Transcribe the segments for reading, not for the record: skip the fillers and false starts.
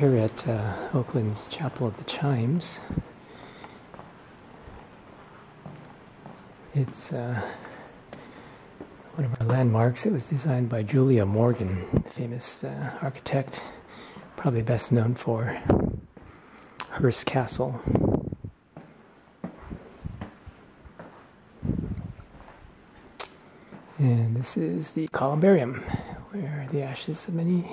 here at Oakland's Chapel of the Chimes. It's one of our landmarks. It was designed by Julia Morgan, the famous architect, probably best known for Hearst Castle. And this is the columbarium, where the ashes of many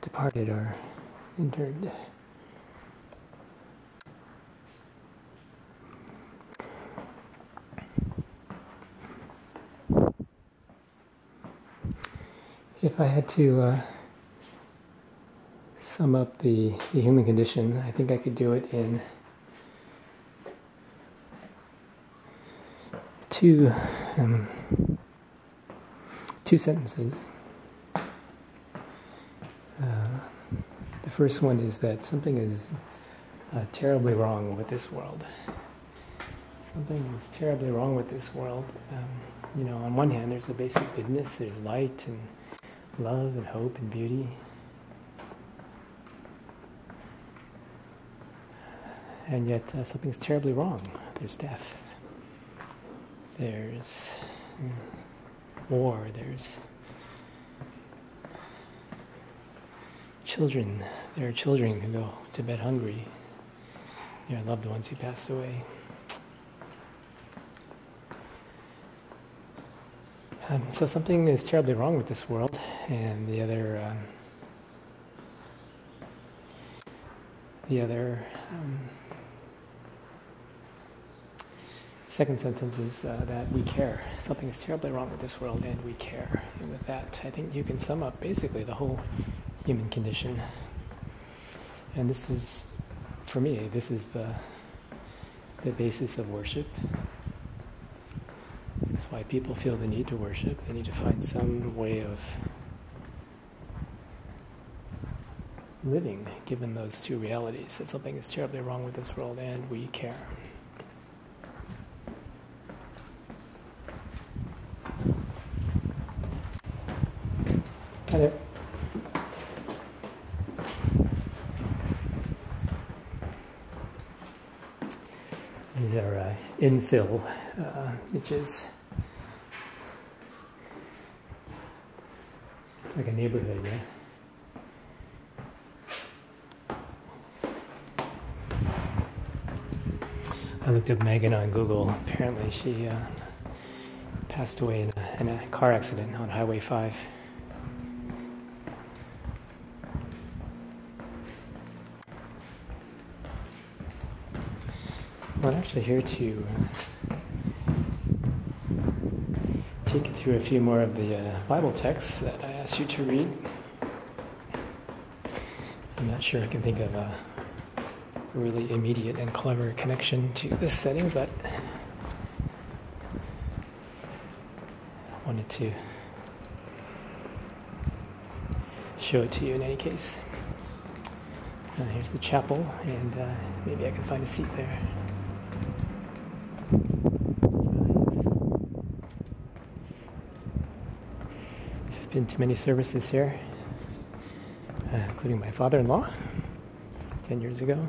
departed are interred. If I had to sum up the human condition, I think I could do it in two sentences. The first one is that something is terribly wrong with this world. Something is terribly wrong with this world. On one hand, there's a basic goodness, there's light and love and hope and beauty. And yet something's terribly wrong. There's death. There's war. There's children. There are children who go to bed hungry. There are loved ones who pass away. So something is terribly wrong with this world, and the other second sentence is that we care. Something is terribly wrong with this world, and we care. And with that, I think you can sum up basically the whole human condition. And this is, for me, this is the basis of worship. That's why people feel the need to worship. They need to find some way of living, given those two realities, that something is terribly wrong with this world and we care. Hi there. These are infill niches. It's like a neighborhood, yeah? I looked up Megan on Google. Apparently she passed away in a car accident on Highway 5. Well, I'm actually here to take you through a few more of the Bible texts that I asked you to read. I'm not sure I can think of a really immediate and clever connection to this setting, but I wanted to show it to you in any case. Here's the chapel, and maybe I can find a seat there. I've been to many services here, including my father-in-law 10 years ago.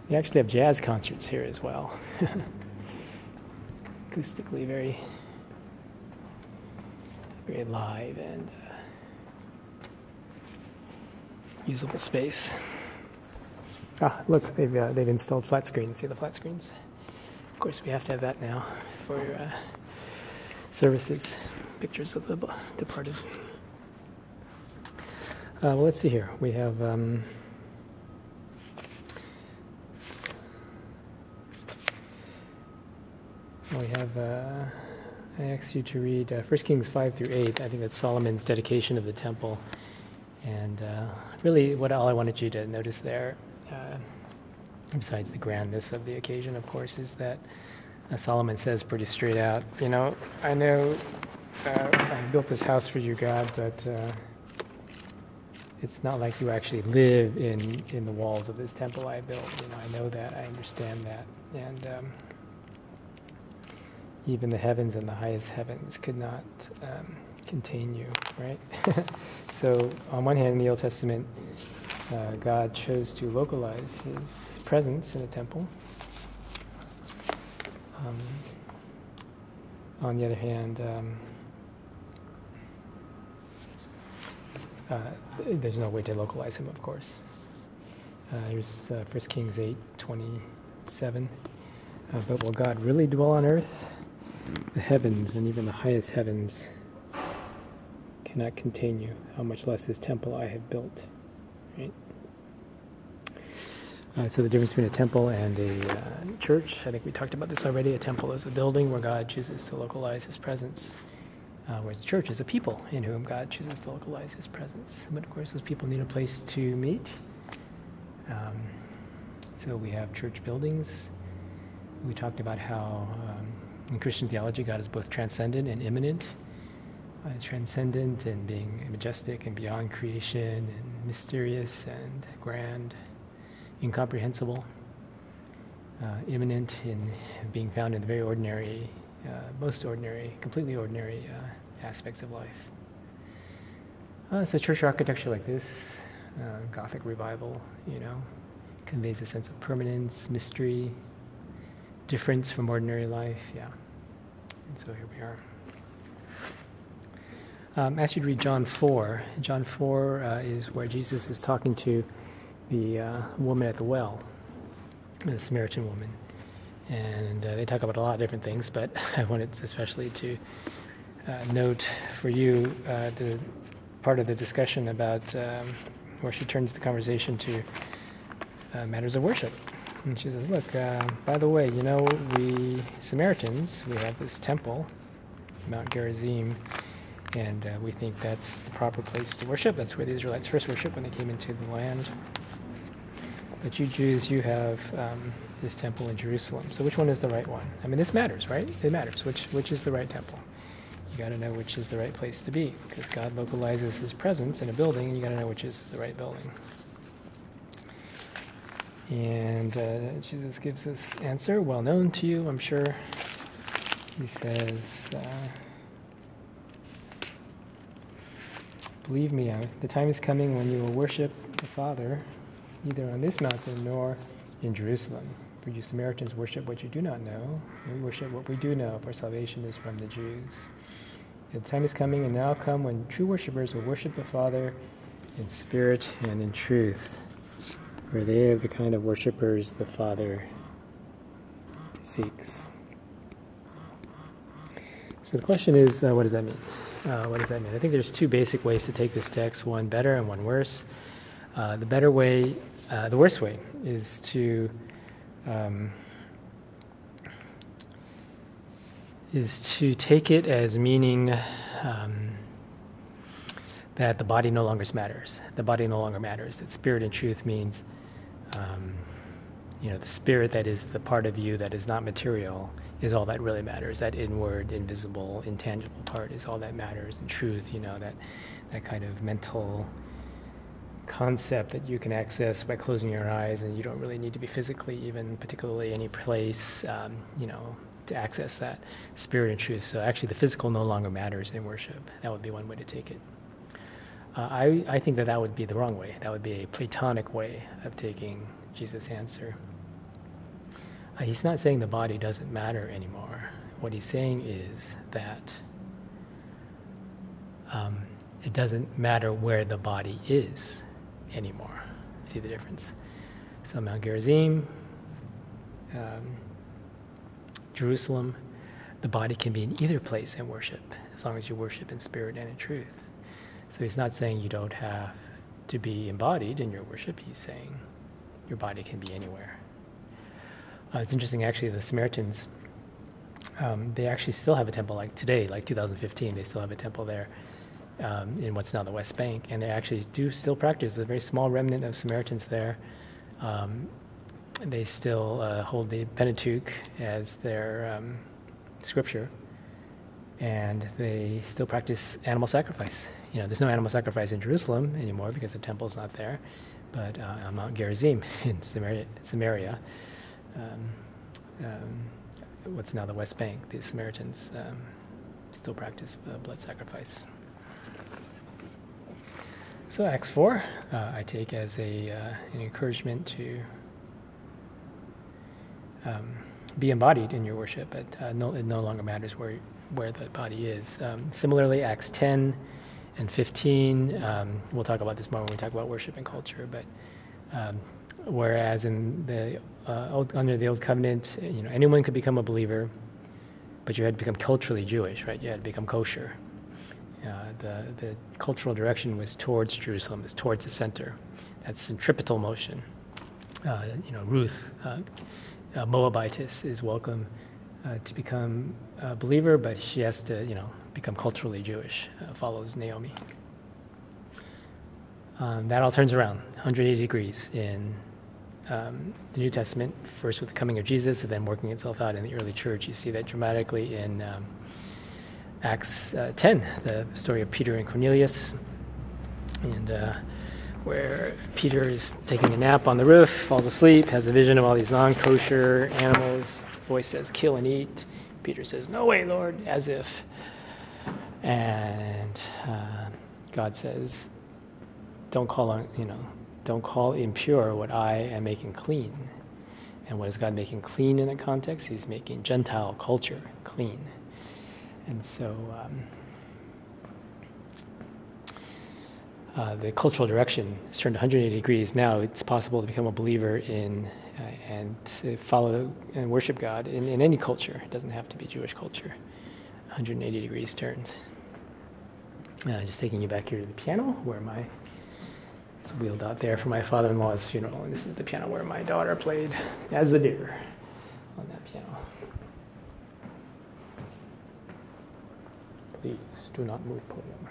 They actually have jazz concerts here as well. Acoustically very, very live and usable space. Ah, look, they've installed flat screens. See the flat screens? Of course, we have to have that now for services. Pictures of the departed. Well, let's see here. We have I asked you to read 1 Kings 5 through 8. I think that's Solomon's dedication of the temple. And really all I wanted you to notice there, besides the grandness of the occasion, of course, is that Solomon says pretty straight out, I know I built this house for you, God, but it's not like you actually live in the walls of this temple I built. I know that, I understand that. And even the heavens and the highest heavens could not contain you, right? So on one hand, in the Old Testament, God chose to localize his presence in a temple. On the other hand, there's no way to localize him, of course. Here's 1 Kings 8:27. But will God really dwell on earth? The heavens and even the highest heavens cannot contain you. How much less this temple I have built. Right? So the difference between a temple and a church, I think we talked about this already. A temple is a building where God chooses to localize his presence, whereas a church is a people in whom God chooses to localize his presence. But of course, those people need a place to meet. So we have church buildings. We talked about how in Christian theology, God is both transcendent and immanent. Transcendent and being majestic and beyond creation and mysterious and grand, incomprehensible. Immanent in being found in the very ordinary, most ordinary, completely ordinary aspects of life. So church architecture like this, Gothic revival, conveys a sense of permanence, mystery, difference from ordinary life, yeah. And so here we are. I asked you to read John 4. John 4 is where Jesus is talking to the woman at the well, the Samaritan woman. And they talk about a lot of different things, but I wanted especially to note for you the part of the discussion about where she turns the conversation to matters of worship. And she says, look, by the way, we Samaritans, we have this temple, Mount Gerizim, and we think that's the proper place to worship. That's where the Israelites first worshiped when they came into the land. But you Jews, you have this temple in Jerusalem. So which one is the right one? I mean, this matters, right? It matters. Which is the right temple? You got to know which is the right place to be, because God localizes his presence in a building, and you got to know which is the right building. And Jesus gives this answer, well known to you, I'm sure. He says, believe me, the time is coming when you will worship the Father, neither on this mountain nor in Jerusalem. For you Samaritans worship what you do not know. We worship what we do know, for salvation is from the Jews. The time is coming and now come when true worshipers will worship the Father in spirit and in truth. For they are the kind of worshipers the Father seeks. So the question is, what does that mean? What does that mean? I think there's two basic ways to take this text, one better and one worse. The better way, the worst way, is to take it as meaning that the body no longer matters. The body no longer matters. That spirit and truth means, the spirit that is the part of you that is not material is all that really matters. That inward, invisible, intangible part is all that matters. And truth, that kind of mental concept that you can access by closing your eyes, and you don't really need to be physically, even particularly any place, to access that spirit and truth. So actually the physical no longer matters in worship. That would be one way to take it. I think that would be the wrong way. That would be a Platonic way of taking Jesus' answer. He's not saying the body doesn't matter anymore. What he's saying is that it doesn't matter where the body is anymore. See the difference? So Mount Gerizim, Jerusalem, the body can be in either place and worship, as long as you worship in spirit and in truth. So he's not saying you don't have to be embodied in your worship. He's saying your body can be anywhere. It's interesting, actually, the Samaritans, they actually still have a temple, like today, like 2015, they still have a temple there in what's now the West Bank, and they actually do still practice. There's a very small remnant of Samaritans there. They still hold the Pentateuch as their scripture, and they still practice animal sacrifice. There's no animal sacrifice in Jerusalem anymore because the temple's not there, but on Mount Gerizim in Samaria, what's now the West Bank, the Samaritans still practice blood sacrifice. So Acts 4, I take as an encouragement to be embodied in your worship. It no longer matters where the body is. Similarly, Acts 10 and 15, we'll talk about this more when we talk about worship and culture, but whereas in under the Old Covenant, anyone could become a believer, but you had to become culturally Jewish, right? You had to become kosher. The cultural direction was towards Jerusalem, was towards the center. That's centripetal motion. Ruth, Moabitess, is welcome to become a believer, but she has to, become culturally Jewish, follows Naomi. That all turns around 180 degrees in the New Testament, first with the coming of Jesus, and then working itself out in the early church. You see that dramatically in Acts 10, the story of Peter and Cornelius, and where Peter is taking a nap on the roof, falls asleep, has a vision of all these non-kosher animals. The voice says, "Kill and eat." Peter says, "No way, Lord," as if. And God says, don't call impure what I am making clean. And what is God making clean in that context? He's making Gentile culture clean. And so the cultural direction is turned 180 degrees. Now it's possible to become a believer in and to follow and worship God in any culture. It doesn't have to be Jewish culture. 180 degrees turned. Just taking you back here to the piano where it's wheeled out there for my father-in-law's funeral. And this is the piano where my daughter played as the deer on that piano. Please do not move, podium.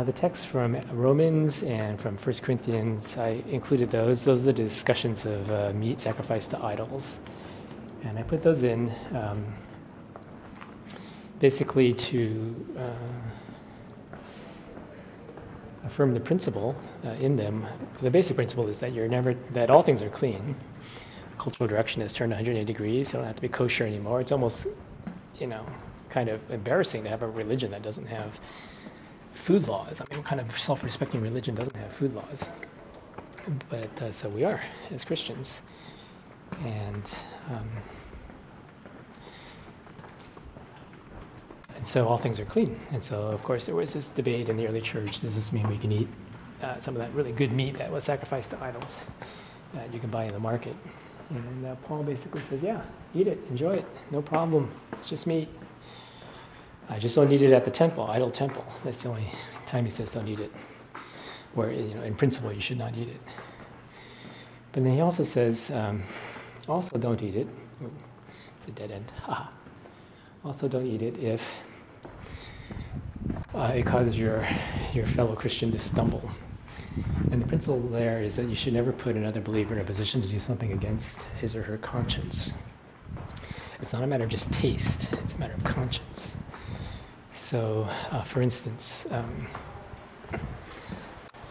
The text from Romans and from 1 Corinthians, I included those. Those are the discussions of meat sacrificed to idols. And I put those in basically to affirm the principle in them. The basic principle is that that all things are clean. Cultural direction is turned 180 degrees. You don't have to be kosher anymore. It's almost, kind of embarrassing to have a religion that doesn't have food laws. I mean, what kind of self-respecting religion doesn't have food laws? But so we are as Christians. And so all things are clean. And so, of course, there was this debate in the early church. Does this mean we can eat some of that really good meat that was sacrificed to idols that you can buy in the market? And Paul basically says, yeah, eat it, enjoy it, no problem. It's just meat. I just don't eat it at the temple, idol temple. That's the only time he says don't eat it. Where, in principle, you should not eat it. But then he also says, also don't eat it. Ooh, it's a dead end. Also don't eat it if it causes your fellow Christian to stumble. And the principle there is that you should never put another believer in a position to do something against his or her conscience. It's not a matter of just taste, it's a matter of conscience. So, for instance,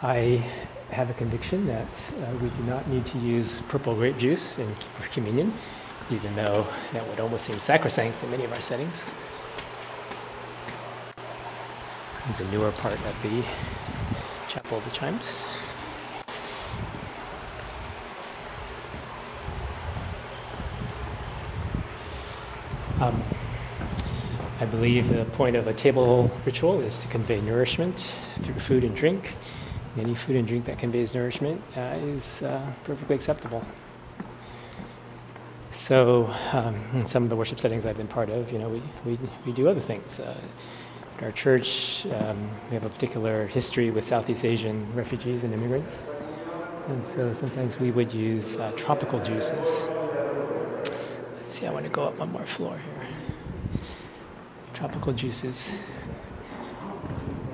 I have a conviction that we do not need to use purple grape juice in communion, even though that would almost seem sacrosanct in many of our settings. It's a newer part of the Chapel of the Chimes. I believe the point of a table ritual is to convey nourishment through food and drink. Any food and drink that conveys nourishment is perfectly acceptable. So in some of the worship settings I've been part of, we do other things. In our church, we have a particular history with Southeast Asian refugees and immigrants. And so sometimes we would use tropical juices. Let's see, I want to go up one more floor here. Tropical juices.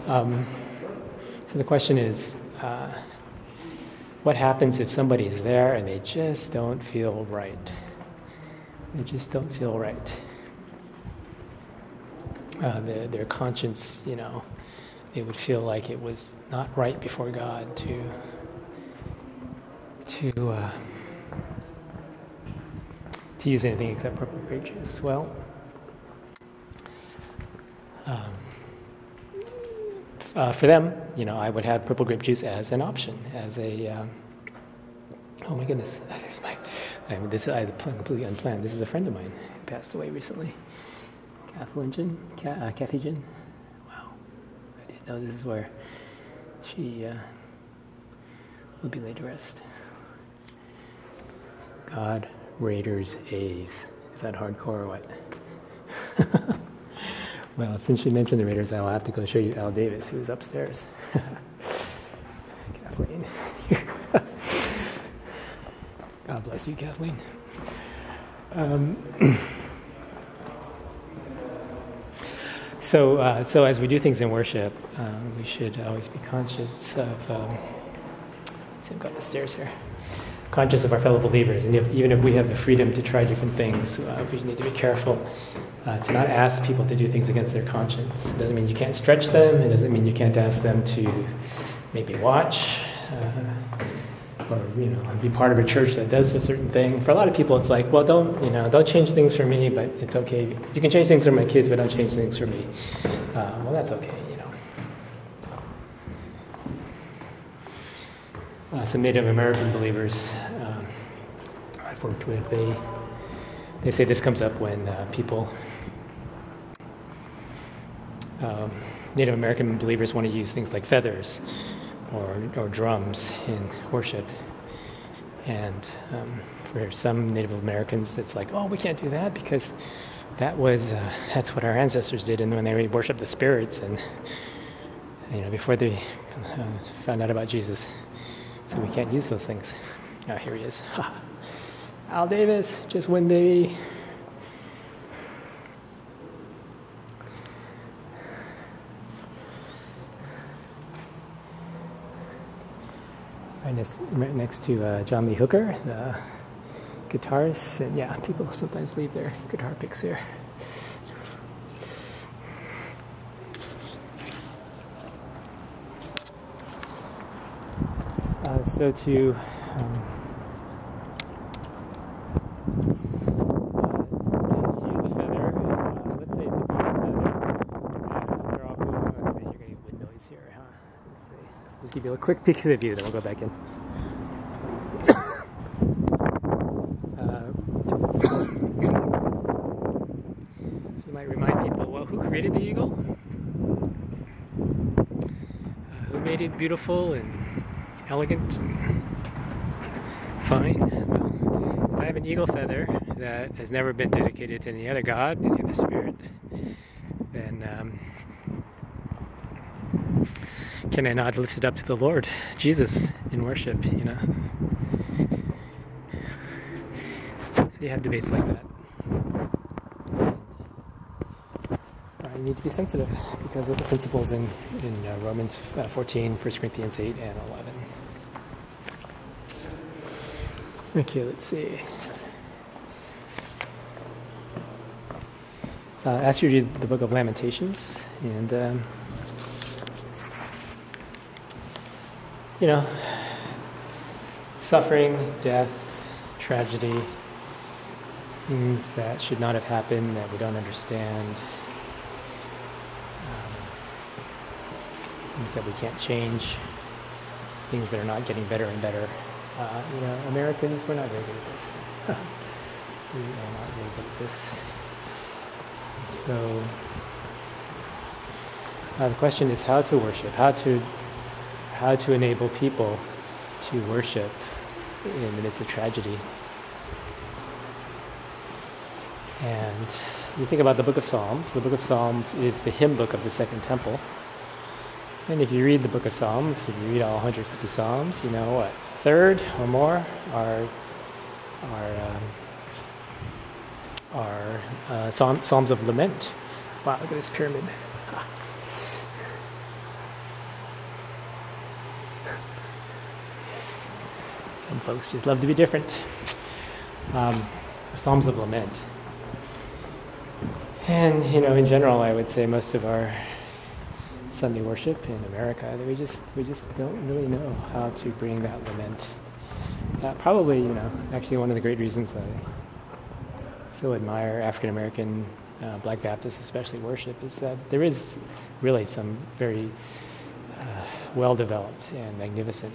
So the question is, what happens if somebody's there and they just don't feel right? They just don't feel right. Their conscience, they would feel like it was not right before God to use anything except purple grape juice. Well, For them, I would have purple grape juice as an option, as a, oh my goodness, there's my, I had completely unplanned. This is a friend of mine who passed away recently. Kathy Jin. Wow, I didn't know this is where she will be laid to rest. God, Raiders, A's. Is that hardcore or what? Well, since you mentioned the Raiders, I'll have to go show you Al Davis, who's upstairs. Kathleen. God bless you, Kathleen. So as we do things in worship, we should always be conscious of. See, I've got the stairs here. Conscious of our fellow believers, and even if we have the freedom to try different things, we need to be careful to not ask people to do things against their conscience. It doesn't mean you can't stretch them. It doesn't mean you can't ask them to maybe watch or be part of a church that does a certain thing. For a lot of people, it's like, well, don't change things for me, but it's okay. You can change things for my kids, but don't change things for me. Well, that's okay. Some Native American believers I've worked with, they say this comes up when people, Native American believers want to use things like feathers or drums in worship. And for some Native Americans, it's like, oh, we can't do that because that's what our ancestors did, and when they worshiped the spirits, and before they found out about Jesus. So we can't use those things. Oh, here he is. Al Davis, just win, baby. Right next to John Lee Hooker, the guitarist. And yeah, people sometimes leave their guitar picks here. So to use a feather, let's say it's a eagle feather. They're all cool. Let's see, you're going to get wind noise here, huh? Let's see. Just give you a quick peek of the view, then we'll go back in. So you might remind people, well, who created the eagle? Who made it beautiful and elegant and fine? Well, if I have an eagle feather that has never been dedicated to any other god, any other spirit, then can I not lift it up to the Lord Jesus in worship? So you have debates like that. You need to be sensitive because of the principles in Romans 14, 1 Corinthians 8, and 11. Okay, let's see. I asked you to read the book of Lamentations, and suffering, death, tragedy, things that should not have happened, that we don't understand, things that we can't change, things that are not getting better and better. Americans, we're not very good at this. We are not very good at this. So the question is how to worship, how to enable people to worship in the midst of tragedy. And you think about the book of Psalms. The book of Psalms is the hymn book of the Second Temple. And if you read the book of Psalms, if you read all 150 Psalms, a third or more are Psalms of Lament. Wow, look at this pyramid. Some folks just love to be different. Psalms of Lament. And, in general, I would say most of our Sunday worship in America, we just don't really know how to bring that lament. Probably, actually one of the great reasons I so admire African American Black Baptists especially worship, is that there is really some very well-developed and magnificent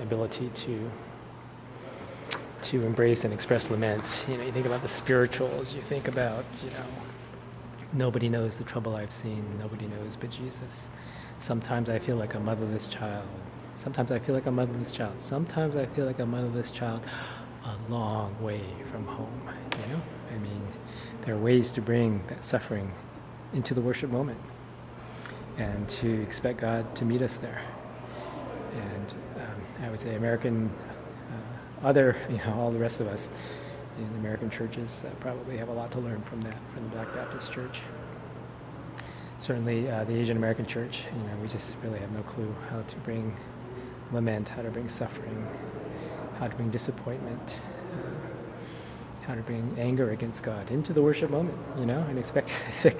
ability to embrace and express lament. You know, you think about the spirituals, you think about, you know, nobody knows the trouble I've seen, nobody knows but Jesus. Sometimes I feel like a motherless child. Sometimes I feel like a motherless child. Sometimes I feel like a motherless child a long way from home, you know? I mean, there are ways to bring that suffering into the worship moment and to expect God to meet us there. And I would say American, all the rest of us in American churches probably have a lot to learn from that, from the Black Baptist Church. Certainly the Asian American church, you know, we just really have no clue how to bring lament, how to bring suffering, how to bring disappointment, how to bring anger against God into the worship moment, you know, and expect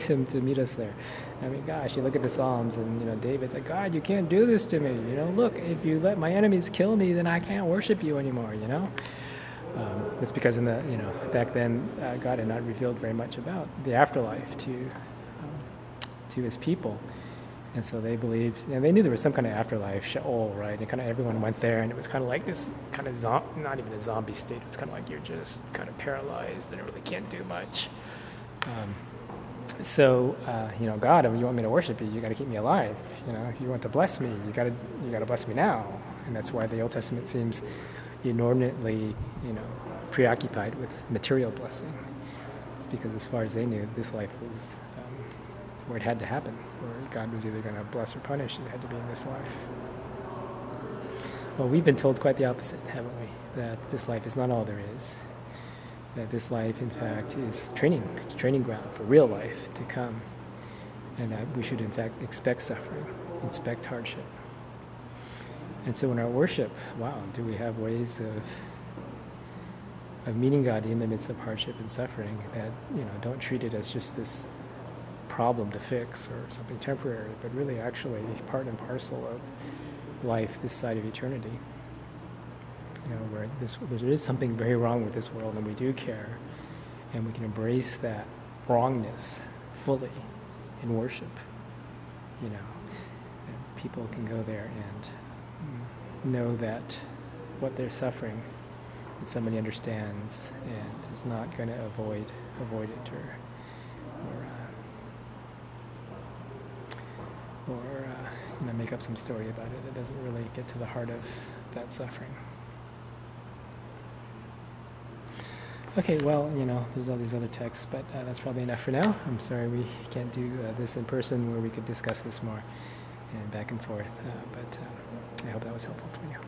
him to meet us there. I mean, gosh, you look at the Psalms and, you know, David's like, God, you can't do this to me. You know, look, if you let my enemies kill me, then I can't worship you anymore, you know. It's because back then, God had not revealed very much about the afterlife to his people. And so they believed, and they knew there was some kind of afterlife, Sheol, right? And kind of everyone went there, and it was kind of like this kind of not even a zombie state. It was kind of like you're just kind of paralyzed and really can't do much. God, if you want me to worship you, you got to keep me alive. You know, if you want to bless me, you got to bless me now. And that's why the Old Testament seems inordinately, you know, preoccupied with material blessing. It's because as far as they knew, this life was where it had to happen, where God was either going to bless or punish, and it had to be in this life. Well, we've been told quite the opposite, haven't we? That this life is not all there is. That this life, in fact, is training ground for real life to come. And that we should, in fact, expect suffering, expect hardship. And so in our worship, wow, do we have ways of meeting God in the midst of hardship and suffering that, you know, don't treat it as just this problem to fix or something temporary, but really actually part and parcel of life this side of eternity. You know, where there is something very wrong with this world, and we do care, and we can embrace that wrongness fully in worship. You know, and people can go there and know that what they're suffering, that somebody understands and is not going to avoid it or make up some story about it. It doesn't really get to the heart of that suffering. Okay, well, you know, there's all these other texts, but that's probably enough for now. I'm sorry we can't do this in person where we could discuss this more and back and forth, but I hope that was helpful for you.